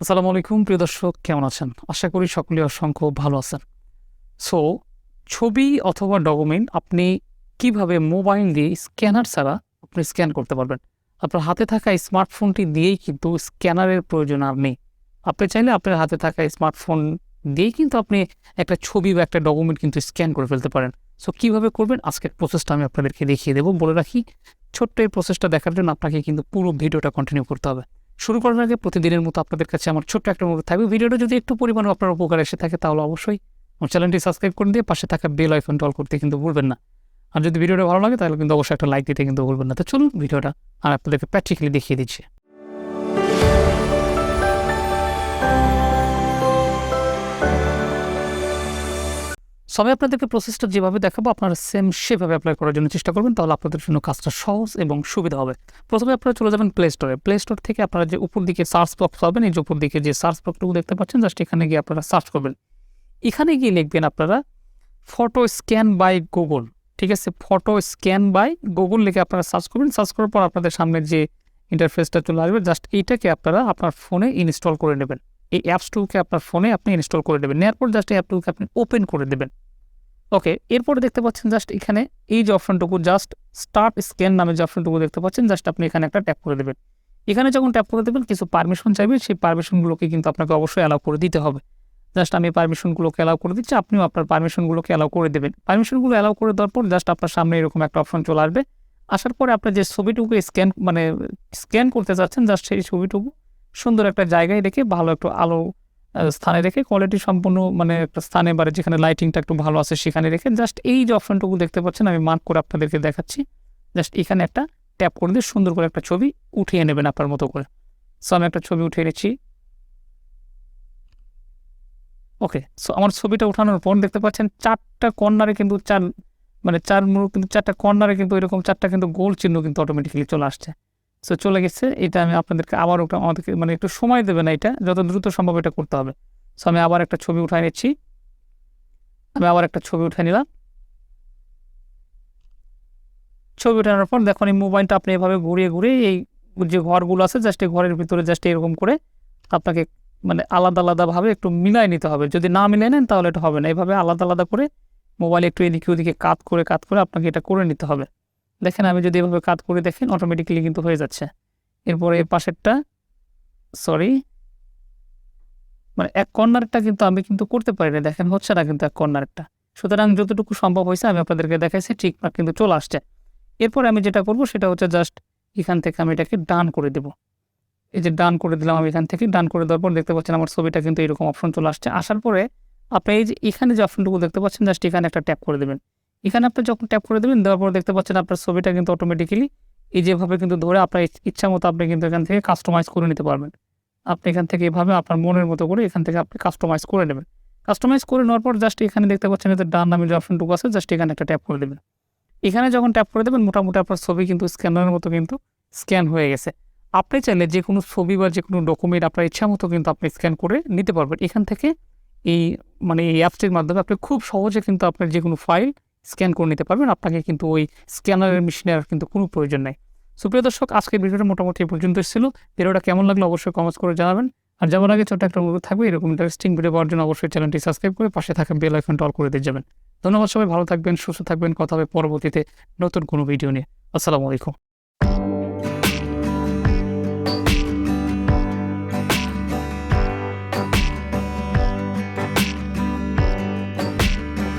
আসসালামু আলাইকুম প্রিয় দর্শক, কেমন আছেন? আশা করি সকলে অসংখ্য ভালো আছেন। সো ছবি অথবা ডকুমেন্ট আপনি কিভাবে মোবাইল দিয়ে স্ক্যানার ছাড়া আপনি স্ক্যান করতে পারবেন। আপনার হাতে থাকা স্মার্টফোনটি দিয়েই কিন্তু স্ক্যানারের প্রয়োজন আর নেই। আপনি চাইলে আপনার হাতে থাকা স্মার্টফোন দিয়েই কিন্তু আপনি একটা ছবি বা একটা ডকুমেন্ট কিন্তু স্ক্যান করে ফেলতে পারেন। সো কীভাবে করবেন আজকের প্রসেসটা আমি আপনাদেরকে দেখিয়ে দেবো। বলে রাখি, ছোট্ট এই প্রসেসটা দেখার জন্য আপনাকে কিন্তু পুরো ভিডিওটা কন্টিনিউ করতে হবে। শুরু করার আগে প্রতিদিনের মতো আপনাদের কাছে আমার ছোট্ট একটা অনুরোধ থাকবে, ভিডিওটা যদি একটু পরিমাণে আপনার উপকার এসে থাকে তাহলে অবশ্যই আমার চ্যানেলটি সাবস্ক্রাইব করে দিয়ে পাশে থাকা বেল আইকনটা অল করতে কিন্তু ভুলবেন না। আর যদি ভিডিওটা ভালো লাগে তাহলে কিন্তু অবশ্যই একটা লাইক দিতে কিন্তু ভুলবেন না। তো চলুন ভিডিওটা আমি আপনাদেরকে প্র্যাকটিক্যালি দেখিয়ে দিচ্ছি। সবাই আপনাদেরকে প্রসেসটা যেভাবে দেখাবো আপনারা সেভাবে অ্যাপ্লাই করার জন্য চেষ্টা করবেন, তাহলে আপনাদের জন্য কাজটা সহজ এবং সুবিধা হবে। প্রথমে আপনারা চলে যাবেন প্লে স্টোর থেকে আপনারা যে উপর দিকে সার্চ বক্স পাবেন, এই যে উপর দিকে যে সার্চ বক্সটুকু দেখতে পাচ্ছেন, জাস্ট এখানে গিয়ে আপনারা সার্চ করবেন। এখানে গিয়ে লিখবেন আপনারা ফটো স্ক্যান বাই গুগল। ঠিক আছে, ফটো স্ক্যান বাই গুগল লিখে আপনারা সার্চ করবেন। সার্চ করার পর আপনাদের সামনে যে ইন্টারফেসটা চলে আসবে, জাস্ট এইটাকে আপনারা আপনার ফোনে ইনস্টল করে নেবেন। এই অ্যাপসটুকে আপনার ফোনে আপনি ইনস্টল করে নেবেন। নেওয়ার পর জাস্ট এই অ্যাপটুকে আপনি ওপেন করে দেবেন। ওকে, এরপরে দেখতে পাচ্ছেন জাস্ট এখানে এই যে অপশনটুকু, জাস্ট স্টার্ট স্ক্যান নামে যে অপশনটুকু দেখতে পাচ্ছেন, জাস্ট আপনি এখানে একটা ট্যাপ করে দেবেন। এখানে যখন ট্যাপ করে দেবেন কিছু পারমিশন চাইবে, সেই পারমিশনগুলোকে কিন্তু আপনাকে অবশ্যই অ্যালাউ করে দিতে হবে। জাস্ট আমি পারমিশনগুলোকে অ্যালাউ করে দিচ্ছি, আপনিও আপনার পারমিশনগুলোকে অ্যালাউ করে দেবেন। পারমিশনগুলো অ্যালাউ করে দেওয়ার পর জাস্ট আপনার সামনে এরকম একটা অপশন চলে আসবে। আসার পরে আপনার যে ছবিটুকু স্ক্যান করতে চাচ্ছেন, জাস্ট সেই ছবিটুকু সুন্দর একটা জায়গায় রেখে, ভালো একটু আলো স্থানে রেখে, কোয়ালিটি সম্পূর্ণ একটা স্থানে বা যেখানে লাইটিংটা একটু ভালো আছে সেখানে রেখে, জাস্ট এই যে অপশনটুকু দেখতে পাচ্ছেন আমি মার্ক করে আপনাদেরকে দেখাচ্ছি, জাস্ট এখানে একটা ট্যাপ করে দিয়ে সুন্দর করে একটা ছবি উঠিয়ে নেবেন আপনার মতো করে। সো আমি একটা ছবি উঠিয়ে নিচ্ছি। ওকে, সো আমার ছবিটা উঠানোর পর দেখতে পাচ্ছেন চারটা কর্নারে কিন্তু চারটা কর্নারে কিন্তু এরকম চারটা কিন্তু গোল চিহ্ন কিন্তু অটোমেটিক্যালি চলে আসছে। সো চলে গেছে। এটা আমি আপনাদেরকে আবার আমাদেরকে একটু সময় দেবে না, এটা যত দ্রুত সম্ভব এটা করতে হবে। সো আমি আবার একটা ছবি উঠাই নিচ্ছি। আমি আবার একটা ছবি উঠে নিলাম। ছবি উঠানোর পর দেখুন এই মোবাইলটা আপনি এভাবে ঘুরিয়ে ঘুরিয়ে এই যে ঘরগুলো আছে, জাস্ট এই ঘরের ভিতরে জাস্ট এরকম করে আপনাকে আলাদা আলাদাভাবে একটু মিলাই নিতে হবে। যদি না মিলাই নেন তাহলে এটা হবে না। এভাবে আলাদা আলাদা করে মোবাইল একটু এদিকে ওদিকে কাত করে আপনাকে এটা করে নিতে হবে। দেখেন আমি যদি এভাবে কাত করে দেখেন অটোমেটিক্যালি কিন্তু হয়ে যাচ্ছে। এরপরে এর পাশেরটা এক কর্নারটা কিন্তু আমি কিন্তু করতে পারি না, দেখেন হচ্ছে না কিন্তু এক কর্নারটা। সুতরাং যতটুকু সম্ভব হয়েছে আমি আপনাদেরকে দেখাইছি, ঠিকঠাক কিন্তু চলে আসছে। এরপরে আমি যেটা করব সেটা হচ্ছে জাস্ট এখান থেকে আমি এটাকে ডান করে দেব। এই যে ডান করে দিলাম, আমি এখান থেকে ডান করে দেওয়ার পর দেখতে পাচ্ছেন আমার ছবিটা কিন্তু এরকম অপশন চলে আসছে। আসার পরে আপনি এই যে এখানে যে অপশনটুকু দেখতে পাচ্ছেন, জাস্ট এখানে একটা ট্যাপ করে দেবেন। এখানে আপনি যখন ট্যাপ করে দেবেন, দেওয়ার পর দেখতে পাচ্ছেন আপনার ছবিটা কিন্তু অটোমেটিক্যালি এই যেভাবে কিন্তু ধরে আপনার ইচ্ছা মতো আপনি কিন্তু এখান থেকে কাস্টমাইজ করে নিতে পারবেন। আপনি এখান থেকে এভাবে আপনার মনের মতো করে এখান থেকে আপনি কাস্টমাইজ করে নেবেন। কাস্টমাইজ করে নেওয়ার পর জাস্ট এখানে দেখতে পাচ্ছেন এতে ডান নামে যে অপশনটুকু আছে, জাস্ট এখানে একটা ট্যাপ করে দেবেন। এখানে যখন ট্যাপ করে দেবেন মোটামুটি আপনার ছবি কিন্তু স্ক্যানারের মতো কিন্তু স্ক্যান হয়ে গেছে। আপনি চাইলে যে কোনো ছবি বা যে কোনো ডকুমেন্ট আপনার ইচ্ছা মতো কিন্তু আপনি স্ক্যান করে নিতে পারবেন। এখান থেকে এই এই অ্যাপসটির মাধ্যমে আপনি খুব সহজে কিন্তু আপনার যে কোনো ফাইল স্ক্যান করে নিতে পারবেন। আপনাকে কিন্তু ওই স্ক্যানারের মেশিনের কিন্তু কোনো প্রয়োজন নেই। সুপ্রিয় দর্শক, আজকের ভিডিওটা মোটামুটি এই পর্যন্ত ছিল। ভিডিওটা কেমন লাগলো অবশ্যই কমেন্টস করে জানাবেন। আর যাওয়ার আগে ছোট্ট একটা অনুরোধ থাকবে, এরকম ইন্টারেস্টিং ভিডিও পাওয়ার জন্য অবশ্যই চ্যানেলটি সাবস্ক্রাইব করে পাশে থাকা বেল আইকনটা অল করে দিয়ে যাবেন। ধন্যবাদ, সবাই ভালো থাকবেন, সুস্থ থাকবেন। কথা হবে পরবর্তীতে নতুন কোনো ভিডিও নিয়ে। আসসালামু আলাইকুম।